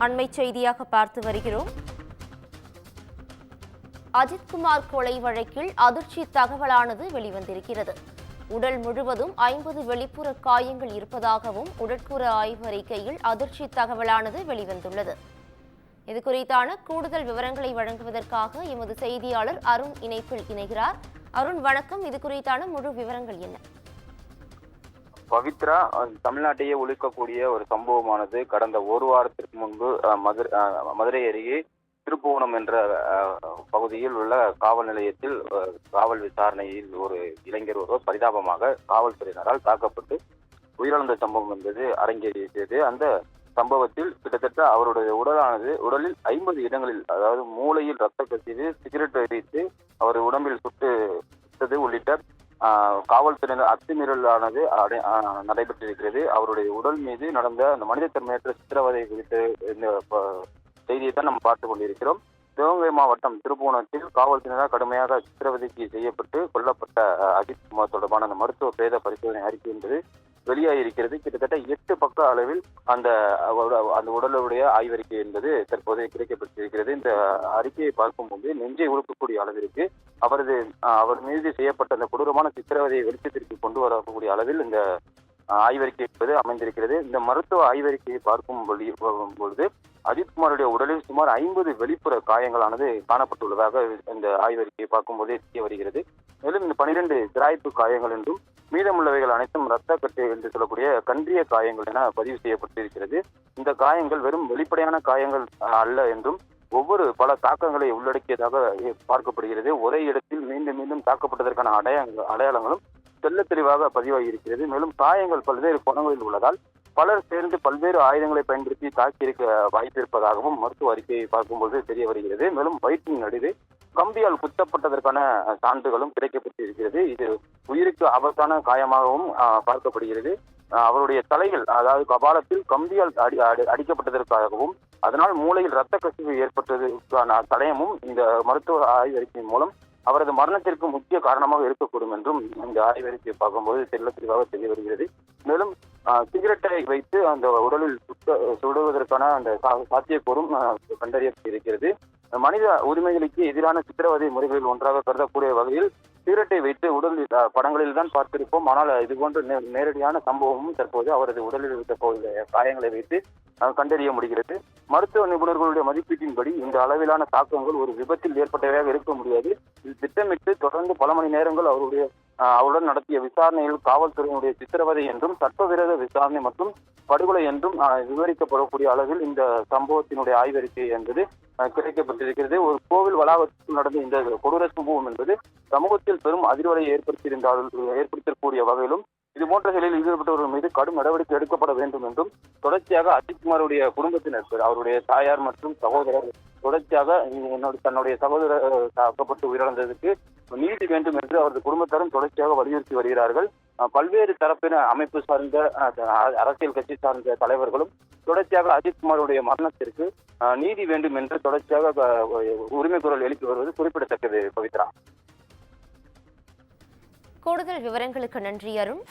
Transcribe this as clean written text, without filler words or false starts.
அண்மை செய்தியாக பார்த்து வருகிறோம். அஜித்குமார் கொலை வழக்கில் அதிர்ச்சி தகவலானது வெளிவந்திருக்கிறது. உடல் முழுவதும் 50 வெளிப்புற காயங்கள் இருப்பதாகவும் உடற்கூறு ஆய்வறிக்கையில் அதிர்ச்சி தகவலானது வெளிவந்துள்ளது. இது குறித்தான கூடுதல் விவரங்களை வழங்குவதற்காக எமது செய்தியாளர் அருண் இணைப்பில் இணைகிறார். அருண் வணக்கம். இது குறித்தான முழு விவரங்கள் என்ன? பவித்ரா, தமிழ்நாட்டையே ஒழிக்கக்கூடிய ஒரு சம்பவமானது கடந்த ஒரு வாரத்திற்கு முன்பு மதுரை அருகே திருப்புவனம் என்ற பகுதியில் உள்ள காவல் நிலையத்தில் காவல் விசாரணையில் ஒரு இளைஞர் ஒருவர் பரிதாபமாக காவல்துறையினரால் தாக்கப்பட்டு உயிரிழந்த சம்பவம் என்பது அரங்கேறியது. அந்த சம்பவத்தில் கிட்டத்தட்ட அவருடைய உடலில் 50 இடங்களில், அதாவது மூளையில் ரத்த கசிவு, சிகரெட் வைத்து அவர் உடம்பில் சுட்டது உள்ளிட்ட காவல்துறையினர் அத்துமீறலானது நடைபெற்றிருக்கிறது. அவருடைய உடல் மீது நடந்த அந்த மனிதத்தன்மையற்ற சித்திரவதை குறித்த இந்த செய்தியை தான் நம்ம பார்த்துக் கொண்டிருக்கிறோம். சிவகங்கை மாவட்டம் திருப்புவனத்தில் காவல்துறையினர் கடுமையாக சித்திரவதைக்கு செய்யப்பட்டு கொல்லப்பட்ட அஜித்குமார் தொடர்பான அந்த மருத்துவ பிரேத பரிசோதனை அறிக்கை என்பது வெளியாகியிருக்கிறது. கிட்டத்தட்ட 8 பக்க அளவில் அந்த உடலுடைய ஆய்வறிக்கை என்பது தற்போது கிடைக்கப்பட்டிருக்கிறது. இந்த அறிக்கையை பார்க்கும்போது நெஞ்சை உழுக்கக்கூடிய அளவிற்கு அவர் மீது செய்யப்பட்ட அந்த கொடூரமான சித்திரவதையை வெளிச்சத்திற்கு கொண்டு வரக்கூடிய அளவில் இந்த ஆய்வறிக்கை என்பது அமைந்திருக்கிறது. இந்த மருத்துவ ஆய்வறிக்கையை பார்க்கும் பொழுது அஜித்குமாருடைய உடலில் சுமார் 50 வெளிப்புற காயங்களானது காணப்பட்டுள்ளதாக இந்த ஆய்வறிக்கையை பார்க்கும்போதே தெரிய வருகிறது. மேலும் இந்த 12 சிராய்ப்பு காயங்கள் என்றும் மீதமுள்ளவைகள் அனைத்தும் இரத்த கட்டு என்று சொல்லக்கூடிய கன்றிய காயங்கள் என பதிவு செய்யப்பட்டிருக்கிறது. இந்த காயங்கள் வெறும் வெளிப்படையான காயங்கள் அல்ல என்றும் பல தாக்கங்களை உள்ளடக்கியதாக பார்க்கப்படுகிறது. ஒரே இடத்தில் மீண்டும் மீண்டும் தாக்கப்பட்டதற்கான அடையாளங்களும் தெல்ல தெளிவாக பதிவாகி இருக்கிறது. மேலும் காயங்கள் பல்வேறு கோணங்களில் உள்ளதால் பலர் சேர்ந்து பல்வேறு ஆயுதங்களை பயன்படுத்தி தாக்கியிருக்க வாய்ப்பிருப்பதாகவும் மருத்துவ அறிக்கையை பார்க்கும்போது தெரிய வருகிறது. மேலும் வயிற்றின் நடுவே கம்பியால் குத்தப்பட்டதற்கான சான்றுகளும் கிடைக்கப்பட்டிருக்கிறது. இது உயிருக்கு ஆபத்தான காயமாகவும் பார்க்கப்படுகிறது. அவருடைய தலைகள், அதாவது கபாலத்தில் கம்பியால் அடிக்கப்பட்டதற்காகவும் அதனால் மூளையில் இரத்த கசிவு ஏற்பட்டதற்கான தடயமும் இந்த மருத்துவ ஆய்வறிக்கையின் மூலம் அவரது மரணத்திற்கு முக்கிய காரணமாக இருக்கக்கூடும் என்றும் இந்த ஆய்வறிக்கையை பார்க்கும்போது தெளிவாக தெரிய வருகிறது. மேலும் சிகரெட்டை வைத்து அந்த உடலில் சுடுவதற்கான அந்த சாத்தியக்கூறும் கண்டறியப்பட்டிருக்கிறது. மனித உரிமைகளுக்கு எதிரான சித்திரவதை முறைகளில் ஒன்றாக கருதக்கூடிய வகையில் சிகரெட்டை வைத்து உடலில் படங்களில் தான் பார்த்திருப்போம். ஆனால் இதுபோன்ற நேரடியான சம்பவமும் தற்போது அவரது உடலில் இருக்க காயங்களை வைத்து கண்டறிய முடிகிறது. மருத்துவ நிபுணர்களுடைய மதிப்பீட்டின்படி இந்த அளவிலான தாக்கங்கள் ஒரு விபத்தில் ஏற்பட்டவையாக இருக்க முடியாது. இது திட்டமிட்டு தொடர்ந்து பல மணி நேரங்கள் அவருடன் நடத்திய விசாரணையில் காவல்துறையினுடைய சித்திரவதை என்றும் சட்டவிரோத விசாரணை மற்றும் படுகொலை என்றும் விவரிக்கப்படக்கூடிய அளவில் இந்த சம்பவத்தினுடைய ஆய்வறிக்கை என்பது கிடைக்கப்பட்டிருக்கிறது. ஒரு கோவில் வளாகத்தில் நடந்த இந்த கொடூர சம்பவம் என்பது சமூகத்தில் பெரும் அதிர்வலை ஏற்படுத்தக்கூடிய வகையிலும் இதுபோன்ற செயலில் ஈடுபட்டவர்கள் மீது கடும் நடவடிக்கை எடுக்கப்பட வேண்டும் என்றும் தொடர்ச்சியாக அஜித்குமாருடைய குடும்பத்தினர், அவருடைய தாயார் மற்றும் சகோதரர் தொடர்ச்சியாக தன்னுடைய சகோதரர் தாக்கப்பட்டு உயிரிழந்ததற்கு நீதி வேண்டும் என்று அவரது குடும்பத்தாரும் தொடர்ச்சியாக வலியுறுத்தி வருகிறார்கள். பல்வேறு தரப்பின அமைப்பு சார்ந்த அரசியல் கட்சி சார்ந்த தலைவர்களும் தொடர்ச்சியாக அஜித்குமாருடைய மரணத்திற்கு நீதி வேண்டும் என்று தொடர்ச்சியாக உரிமை குரல் எழுப்பி வருவது குறிப்பிடத்தக்கது. பவித்ரா, கூடுதல் விவரங்களுக்கு நன்றி அருண்.